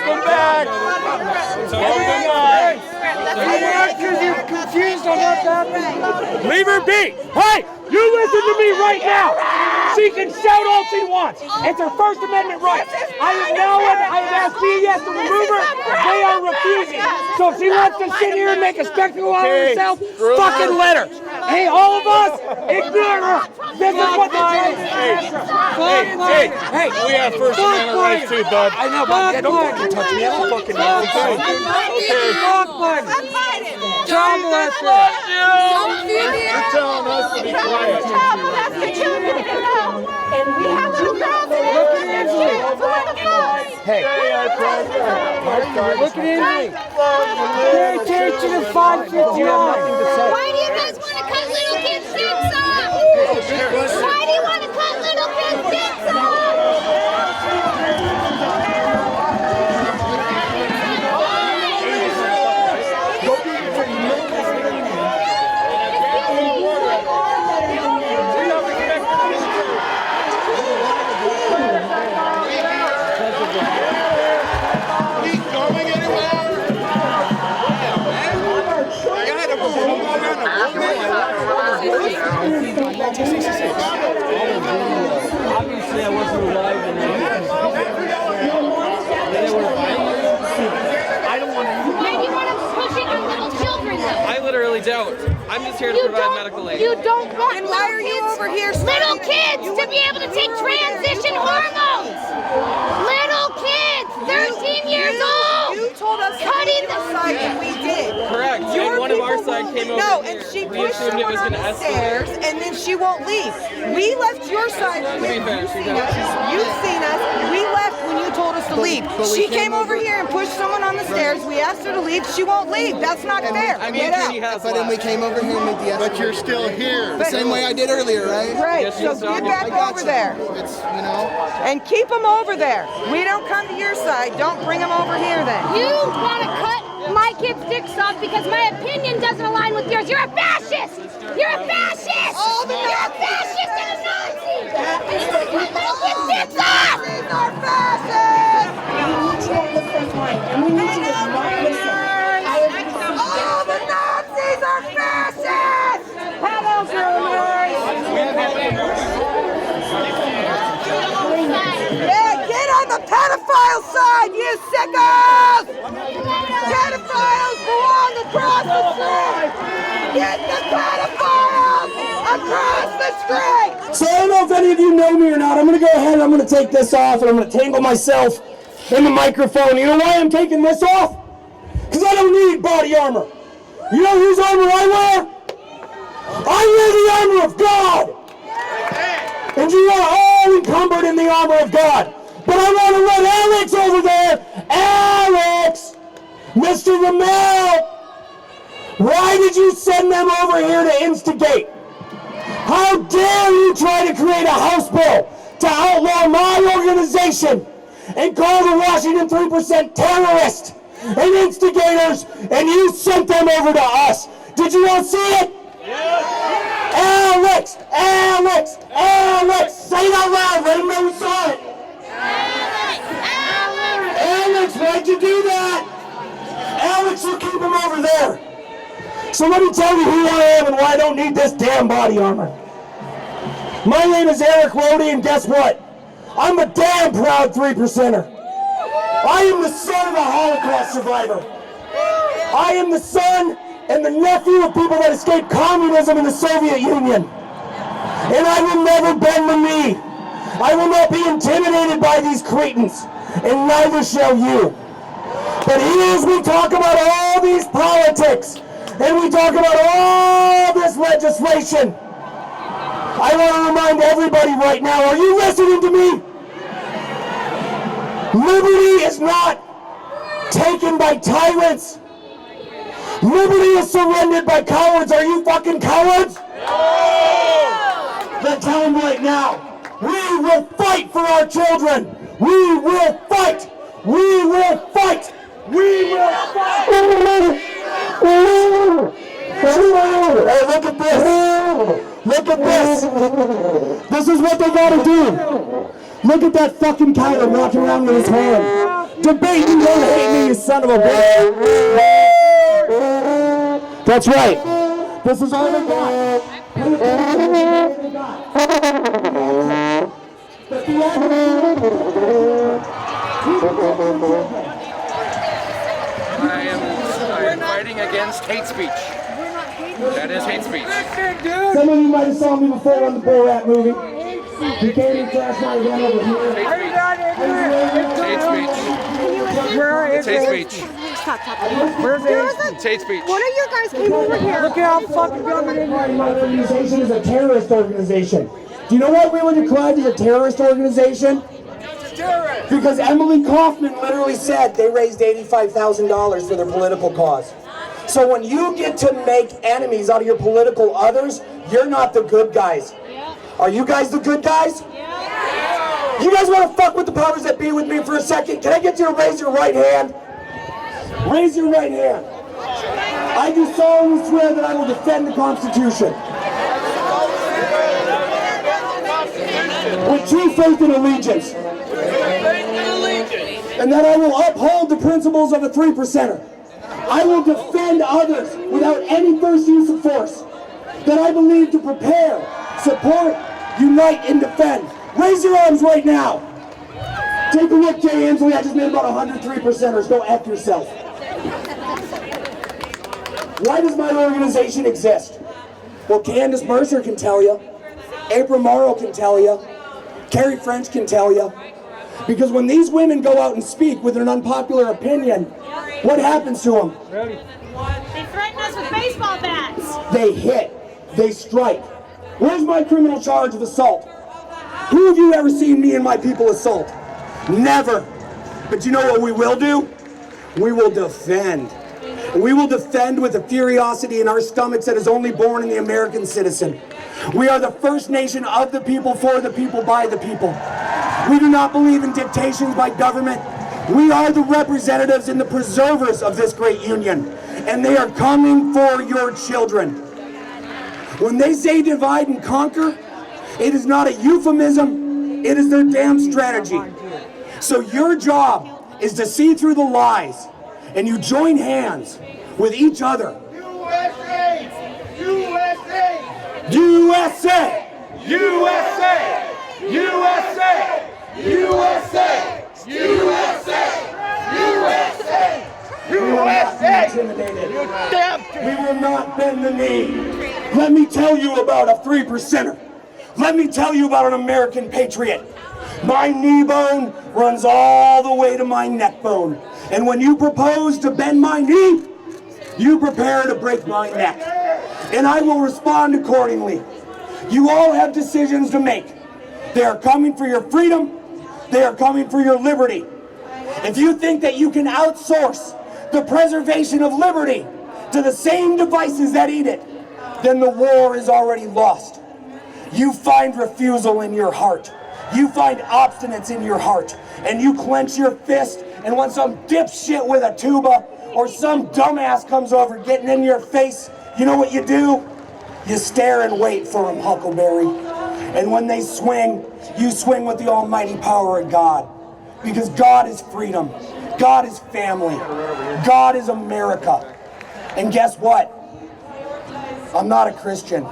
Welcome back. Welcome back. Because you're confused on what's happening. Leave her be. Hey, you listen to me right now. She can shout all she wants. It's her First Amendment right. I have asked DES to remove her. They are refusing. So if she wants to sit here and make a spectacle out of herself, fucking let her. Hey, all of us, ignore her. This is what they're trying to do. Hey, we have First Amendment rights too, bud. I know, but don't fucking touch me. I don't fucking know. John Lester. You're telling us to be quiet. Hey, Look at Izzy. Pay attention to 559. Why do you guys want to cut little kids' dicks off? Why do you want to cut little kids' dicks off? Obviously, I wasn't alive in I don't want to. Maybe you want to push it on little children, though. I literally don't. I'm just here to provide medical aid. You don't want And why are you over here? little kids to be able to take transition hormones. Little kids, 13 years old. You told us Cutting the side and we did. Correct. And one of our side came over No, here. and she We pushed assumed it someone was on going to the escalate. stairs, and then she won't leave. We left your side when be fair, you've she seen does. us. You've seen us. We left when you told us to leave. She came over here and pushed someone on the stairs. We asked her to leave. She won't leave. That's not fair. I mean, Get out. Katie has But then we left. came over here and made the estimate. But you're still here. The same way I did earlier, right? Right, Yes, so yes, get I back got over you. there. It's, you know. And keep them over there. We don't come to your side. Don't bring them over here then. You want to cut my kids' dicks off because my opinion doesn't align with yours. You're a fascist! You're a fascist! You're a fascist and a Nazi! You need to cut little kids' dicks off! Nazis are fascists! All the Nazis are fascists! Hello, groomers! Yeah, get on the pedophile side, you sickos! Pedophiles belong across the street! Get the pedophiles across the street! So I don't know if any of you know me or not. I'm going to go ahead and I'm going to take this off and I'm going to tangle myself in the microphone. You know why I'm taking this off? Because I don't need body armor. You know whose armor I wear? I wear the armor of God. And you are all encumbered in the armor of God. But I want to let Alex over there. Alex! Mr. Ramel! Why did you send them over here to instigate? How dare you try to create a House bill to outlaw my organization and call the Washington 3% terrorists and instigators, and you sent them over to us. Did you all see it? Yes. Alex! Alex! Alex! Say it out loud, let them know we saw it. Alex, why'd you do that? Alex, you keep him over there. So let me tell you who I am and why I don't need this damn body armor. My name is Erik Rohde, and guess what? I'm a damn proud 3%er. I am the son of a Holocaust survivor. I am the son and the nephew of people that escaped communism in the Soviet Union. And I will never bend the knee. I will not be intimidated by these cretins, and neither shall you. But here as we talk about all these politics, and we talk about all this legislation, I want to remind everybody right now, are you listening to me? Liberty is not taken by tyrants. Liberty is surrendered by cowards. Are you fucking cowards? Then tell them right now, we will fight for our children. We will fight. We will fight. We will fight. Hey, look at this. Look at this. This is what they gotta do. Look at that fucking coyote walking around with his hand. debate, you don't hate me, you son of a bitch. That's right. This is all they got. I am fighting against hate speech. That is hate speech. Some of you might have saw me before on the Borat movie. He came in last night, ran over here. Hate speech. It's hate speech. Where's it? It's hate speech. One of you guys came over here. Look how fucking dumb it is. My organization is a terrorist organization. Do you know why we were declared as a terrorist organization? Because Emily Kaufman literally said they raised $85,000 for their political cause. So when you get to make enemies out of your political others, you're not the good guys. Are you guys the good guys? You guys want to fuck with the powers that be with me for a second? Can I get you to raise your right hand? Raise your right hand. I do solemnly swear that I will defend the Constitution with true faith and allegiance, and that I will uphold the principles of a 3%er. I will defend others without any first use of force, that I believe to prepare, support, unite, and defend. Raise your arms right now. Take a look, Jay Ansley. I just made about 103%ers. Go F yourself. Why does my organization exist? Well, Candace Mercer can tell you. April Morrow can tell you. Carrie French can tell you. Because when these women go out and speak with an unpopular opinion, what happens to them? They threaten us with baseball bats. They hit. They strike. Where's my criminal charge of assault? Who have you ever seen me and my people assault? Never. But you know what we will do? We will defend. And we will defend with a furiosity in our stomachs that is only born in the American citizen. We are the first nation of the people, for the people, by the people. We do not believe in dictations by government. We are the representatives and the preservers of this great union. And they are coming for your children. When they say divide and conquer, it is not a euphemism, it is their damn strategy. So your job is to see through the lies, and you join hands with each other. USA! USA! USA! USA! USA! USA! USA! USA! Intimidated. We will not bend the knee. Let me tell you about a 3%er. Let me tell you about an American patriot. My knee bone runs all the way to my neck bone. And when you propose to bend my knee, you prepare to break my neck. And I will respond accordingly. You all have decisions to make. They are coming for your freedom. They are coming for your liberty. If you think that you can outsource the preservation of liberty to the same devices that eat it, then the war is already lost. You find refusal in your heart. You find obstinance in your heart. And you clench your fist, and when some dipshit with a tuba or some dumbass comes over getting in your face, you know what you do? You stare and wait for them, Huckleberry. And when they swing, you swing with the almighty power of God. Because God is freedom. God is family. God is America. And guess what? I'm not a Christian.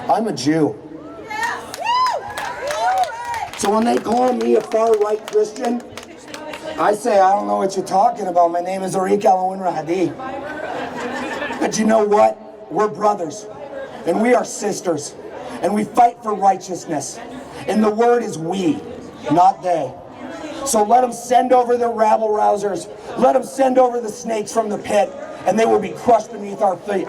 I'm a Jew. So when they call me a far-right Christian, I say, I don't know what you're talking about. My name is Erik Rohde. But you know what? We're brothers. And we are sisters. And we fight for righteousness. And the word is we, not they. So let them send over their rabble-rousers. Let them send over the snakes from the pit. And they will be crushed beneath our feet.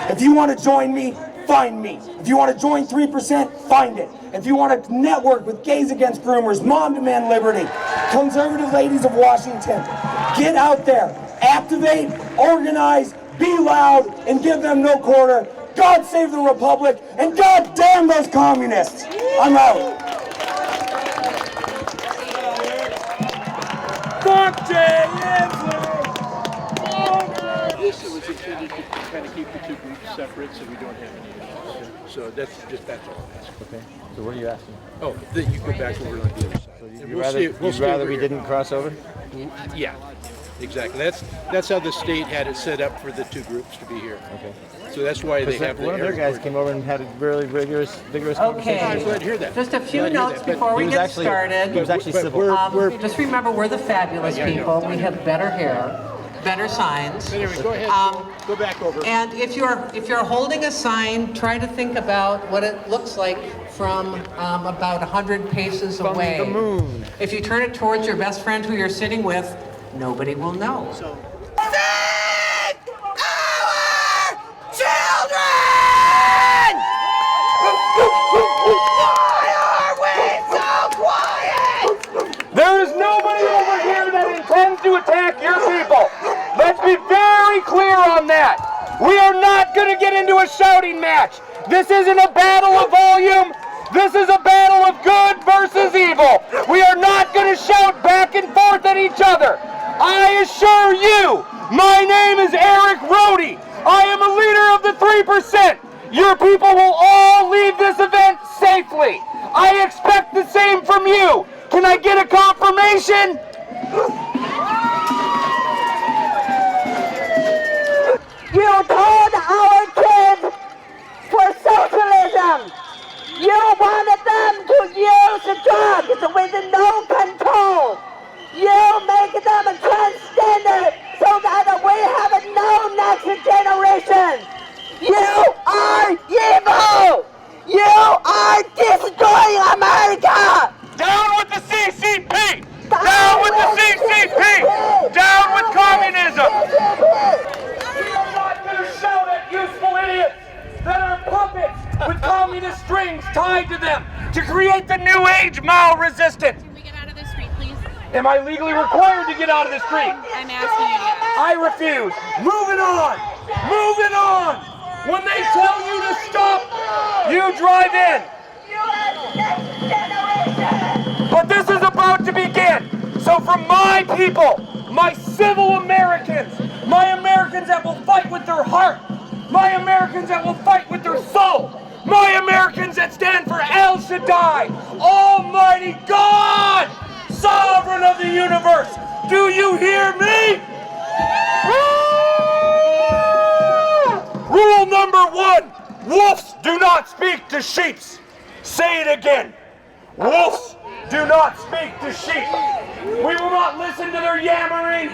If you want to join me, find me. If you want to join 3%, find it. If you want to network with Gays Against Groomers, Mom Demand Liberty, Conservative Ladies of Washington, get out there, activate, organize, be loud, and give them no quarter. God save the Republic, and God damn those communists. I'm out. Fuck Jay Ansley! This was intended to kind of keep the two groups separate so we don't have any issues. So that's all I'm asking. Okay. So what are you asking? Oh, that you go back over on the other side. And You'd rather we didn't cross over? Yeah, exactly. That's how the state had it set up for the two groups to be here. Okay. So that's why they have the one of their guys came over and had a really vigorous conversation. I'm glad to hear that. Just a few notes before we get started. He was actually civil. Just remember, we're the fabulous people. We have better hair, better signs. Anyway, go ahead. Go back over. And if you're holding a sign, try to think about what it looks like from about 100 paces away. From the moon. If you turn it towards your best friend who you're sitting with, nobody will know. There is nobody over here that intends to attack your people. Let's be very clear on that. We are not going to get into a shouting match. This isn't a battle of volume. This is a battle of good versus evil. We are not going to shout back and forth at each other. I assure you, my name is Erik Rohde. I am a leader of the 3%. Your people will all leave this event safely. I expect the same from you. Can I get a confirmation? You told our kids for socialism. You wanted them to use the drugs with no control. You make them a transgender so that we have no next generation. You are evil. You are destroying America. Down with the CCP! Down with the CCP! Down with communism! We are not going to shout at useful idiots that are puppets with communist strings tied to them to create the new age Mao resistance. Can we get out of the street, please? Am I legally required to get out of the street? I'm asking you to. I refuse. Moving on! Moving on! When they tell you to stop, you drive in. But this is about to begin. So from my people, my civil Americans, my Americans that will fight with their heart, my Americans that will fight with their soul, my Americans that stand for El Shaddai, Almighty God, Sovereign of the universe. Do you hear me? Rule number 1, wolves do not speak to sheep. Say it again. Wolves do not speak to sheep. We will not listen to their yammering.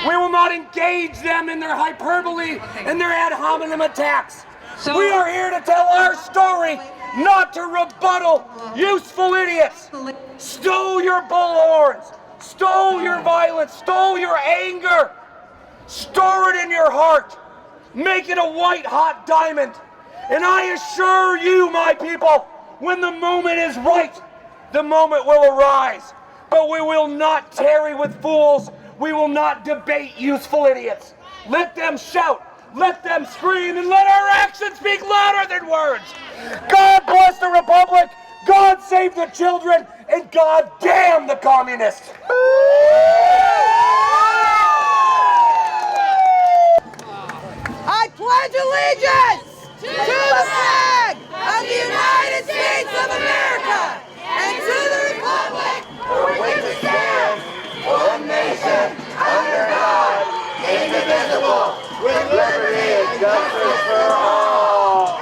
We will not engage them in their hyperbole and their ad hominem attacks. We are here to tell our story, not to rebuttal useful idiots. Stow your bullhorns. Stow your violence. Stow your anger. Store it in your heart. Make it a white hot diamond. And I assure you, my people, when the moment is right, the moment will arise. But we will not tarry with fools. We will not debate useful idiots. Let them shout, let them scream, and let our actions speak louder than words. God bless the Republic, God save the children, and God damn the communists. I pledge allegiance to the flag of the United States of America and to the republic for which it stands, one nation, under God, indivisible, with liberty and justice for all.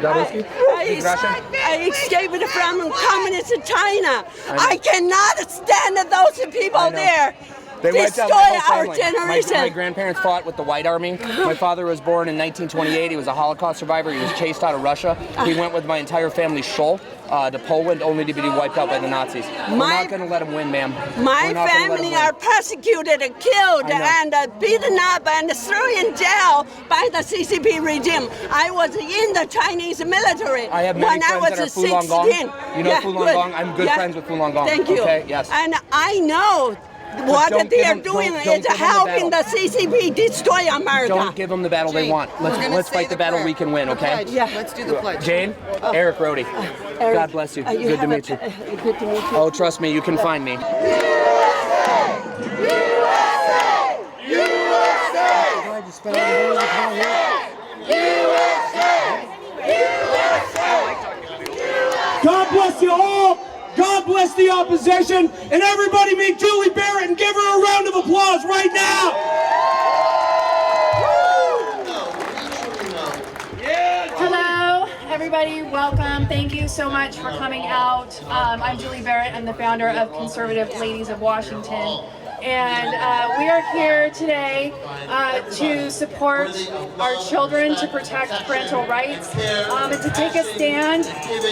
I escaped from communist China. I cannot stand those people there. They wiped out Destroy my whole our family. generation. My grandparents fought with the White Army. My father was born in 1928. He was a Holocaust survivor. He was chased out of Russia. He went with my entire family Shoal to Poland, only to be wiped out by the Nazis. We're not going to let them win, ma'am. My family are persecuted, killed, and beaten up and thrown in jail by the CCP regime. I was in the Chinese military I have many when I friends was that are Falun 16. Gong. You know Falun Gong? I'm good friends with Falun Gong. Thank you. Okay, yes. And I know what they are doing is helping the CCP destroy America. Don't give them the battle they want. Let's fight the battle we can win, okay? Yeah. Let's do the pledge. Jane, Erik Rohde. Eric, God bless you. Good to meet you. Good to meet you. Oh, trust me, you can find me. God bless you all. God bless the opposition. And everybody meet Julie Barrett and give her a round of applause right now. Hello, everybody. Welcome. Thank you so much for coming out. I'm Julie Barrett. I'm the founder of Conservative Ladies of Washington. And we are here today to support our children, to protect parental rights, and to take a stand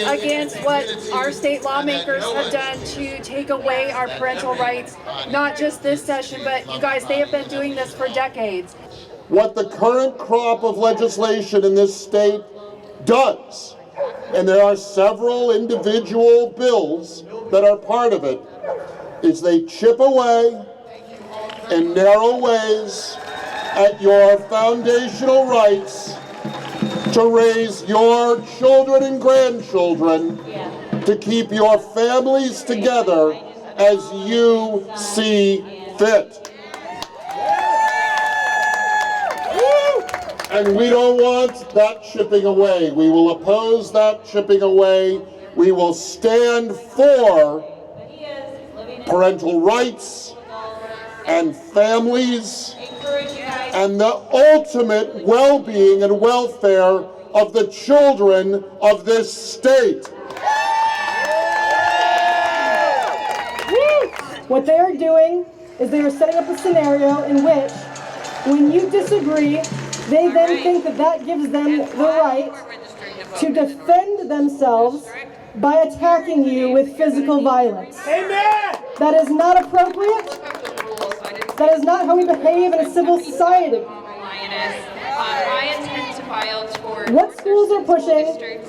against what our state lawmakers have done to take away our parental rights, not just this session, but you guys, they have been doing this for decades. What the current crop of legislation in this state does, and there are several individual bills that are part of it, is they chip away in narrow ways at your foundational rights to raise your children and grandchildren, to keep your families together as you see fit. And we don't want that chipping away. We will oppose that chipping away. We will stand for parental rights and families and the ultimate well-being and welfare of the children of this state. What they are doing is they are setting up a scenario in which, when you disagree, they then think that that gives them the right to defend themselves by attacking you with physical violence. Amen! That is not appropriate. That is not how we behave in a civil society. I intend to file toward What schools are pushing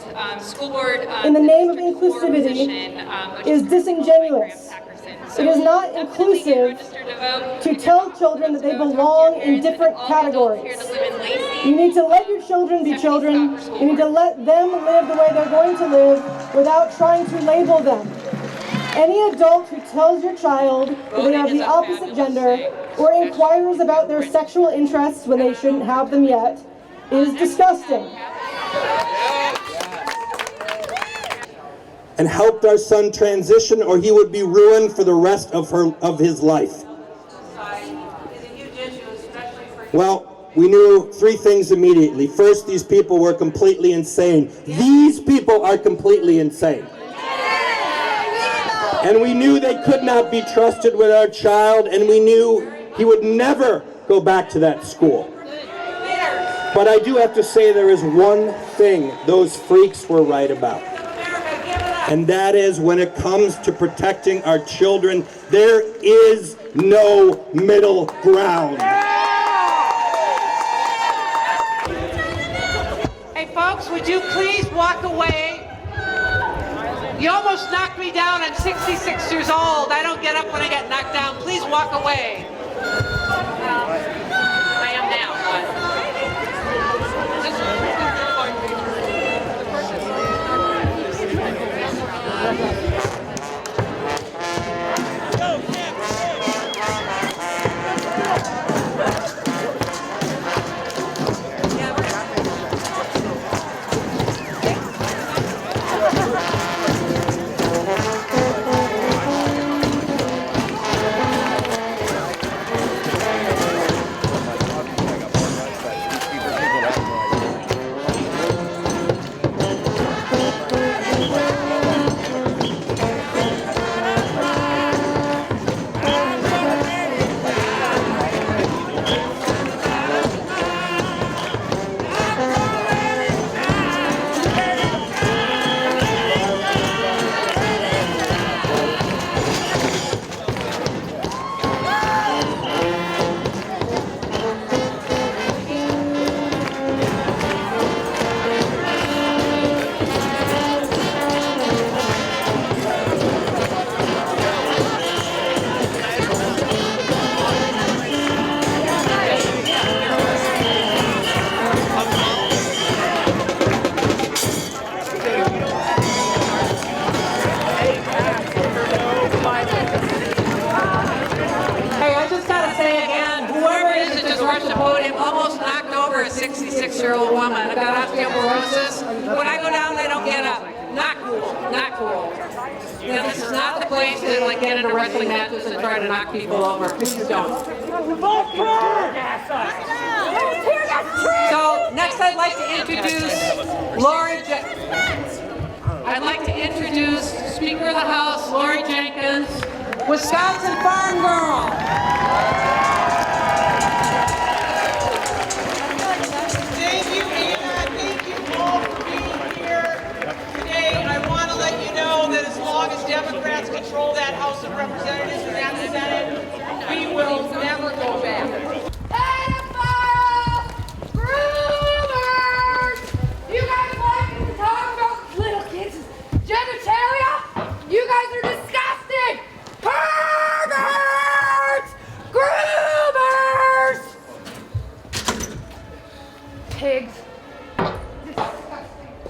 school board in the name of inclusivity is disingenuous. It is not inclusive to tell children that they belong in different categories. You need to let your children be children. You need to let them live the way they're going to live without trying to label them. Any adult who tells your child that they are the opposite gender or inquires about their sexual interests when they shouldn't have them yet is disgusting. And helped our son transition, or he would be ruined for the rest of his life. Well, we knew three things immediately. First, these people were completely insane. These people are completely insane. And we knew they could not be trusted with our child, and we knew he would never go back to that school. But I do have to say there is one thing those freaks were right about. And that is, when it comes to protecting our children, there is no middle ground. Hey folks, would you please walk away? You almost knocked me down. I'm 66 years old. I don't get up when I get knocked down. Please walk away. I am now. 66-year-old woman. I've got osteoporosis. When I go down, I don't get up. Not cool. Not cool. You know, this is not the place to like get into wrestling matches and try to knock people over. Please don't. So next, I'd like to introduce Lori. I'd like to introduce Speaker of the House, Lori Jenkins, Wisconsin Farm Girl. Thank you, Anna. Thank you all for being here today. I want to let you know that as long as Democrats control that House of Representatives and that Senate, we will never go back. Pedophiles! Groomers! You guys like to talk about little kids' genitalia? You guys are disgusting! Perverts! Groomers! Pigs.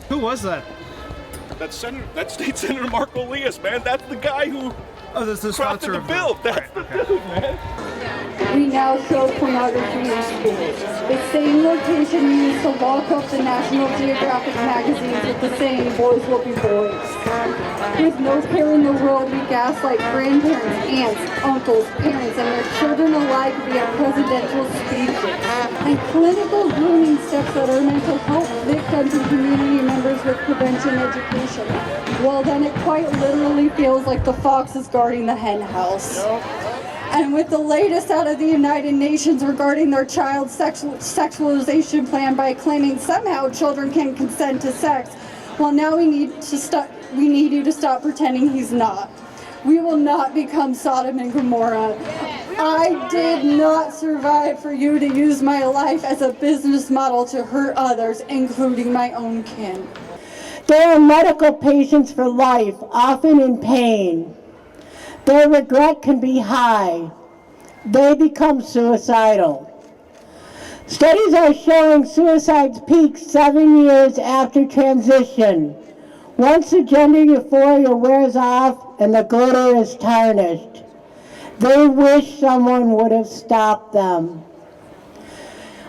Who was that? That's State Senator Mark Elias, man. That's the guy who that's the sponsor crafted the of bill. That's the dude, man. We now show pornography in schools. The same location used to lock up the National Geographic magazines with the saying, boys will be boys. With no care in the world, we gaslight grandparents, aunts, uncles, parents, and their children alike via presidential speeches and clinical grooming steps that are meant to help victims and community members with prevention education. Well, then it quite literally feels like the fox is guarding the hen house. And with the latest out of the United Nations regarding their child sexualization plan by claiming somehow children can consent to sex, well, now we need you to stop pretending he's not. We will not become Sodom and Gomorrah. I did not survive for you to use my life as a business model to hurt others, including my own kin. There are medical patients for life, often in pain. Their regret can be high. They become suicidal. Studies are showing suicides peak 7 years after transition. Once the gender euphoria wears off and the glitter is tarnished, they wish someone would have stopped them.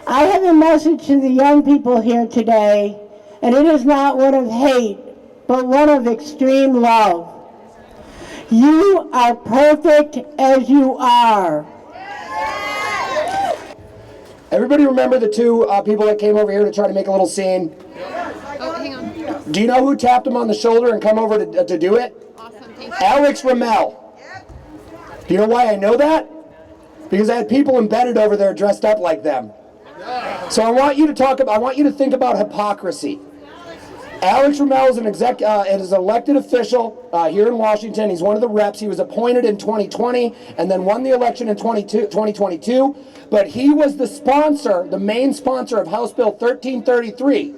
I have a message to the young people here today, and it is not one of hate, but one of extreme love. You are perfect as you are. Everybody remember the two people that came over here to try to make a little scene? Oh, hang on. Do you know who tapped him on the shoulder and come over to do it? Awesome, thank you. Alex Ramel. Do you know why I know that? Because I had people embedded over there dressed up like them. So I want you to think about hypocrisy. Alex Ramel is an elected official here in Washington. He's one of the reps. He was appointed in 2020 and then won the election in 2022. But he was the sponsor, the main sponsor of House Bill 1333,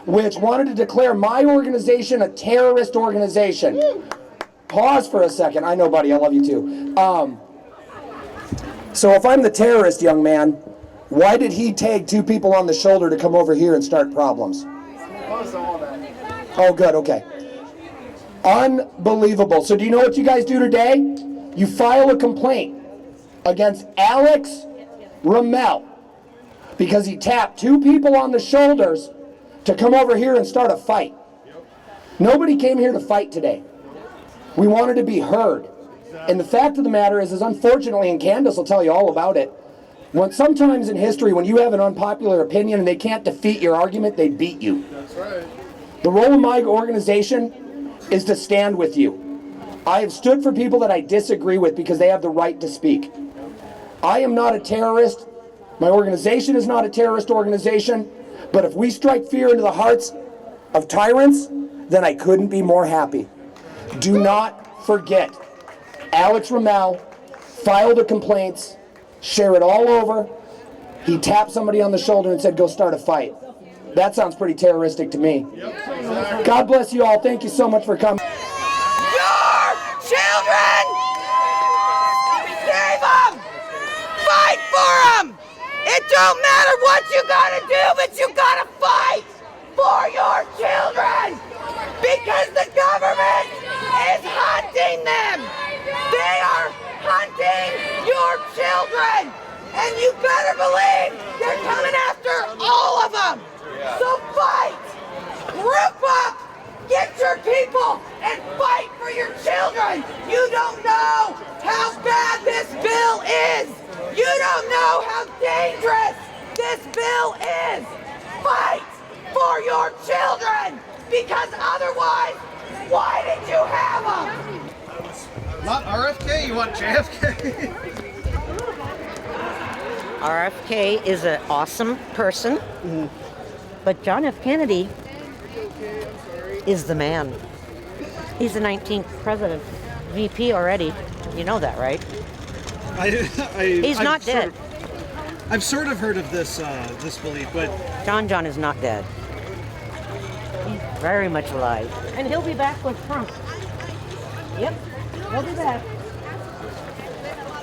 which wanted to declare my organization a terrorist organization. Pause for a second. I know, buddy, I love you too. So if I'm the terrorist, young man, why did he tag two people on the shoulder to come over here and start problems? Oh, good, okay. Unbelievable. So do you know what you guys do today? You file a complaint against Alex Ramel because he tapped two people on the shoulders to come over here and start a fight. Nobody came here to fight today. We wanted to be heard. And the fact of the matter is unfortunately, and Candace will tell you all about it, sometimes in history, when you have an unpopular opinion and they can't defeat your argument, they beat you. That's right. The role of my organization is to stand with you. I have stood for people that I disagree with because they have the right to speak. I am not a terrorist. My organization is not a terrorist organization. But if we strike fear into the hearts of tyrants, then I couldn't be more happy. Do not forget, Alex Ramel filed the complaints, share it all over. He tapped somebody on the shoulder and said, go start a fight. That sounds pretty terroristic to me. God bless you all. Thank you so much for coming. Your children! Save them! Fight for them! It don't matter what you gotta do, but you gotta fight for your children! Because the government is hunting them! They are hunting your children! And you better believe they're coming after all of them. So fight, group up, get your people, and fight for your children. You don't know how bad this bill is. You don't know how dangerous this bill is. Fight for your children, because otherwise, why did you have them? Not RFK, you want JFK? RFK is an awesome person, but John F. Kennedy is the man. He's the 19th president, VP already. You know that, right? He's not dead. I've sort of heard of this this belief, but John is not dead. He's very much alive. And he'll be back with Trump. Yep, he'll be back.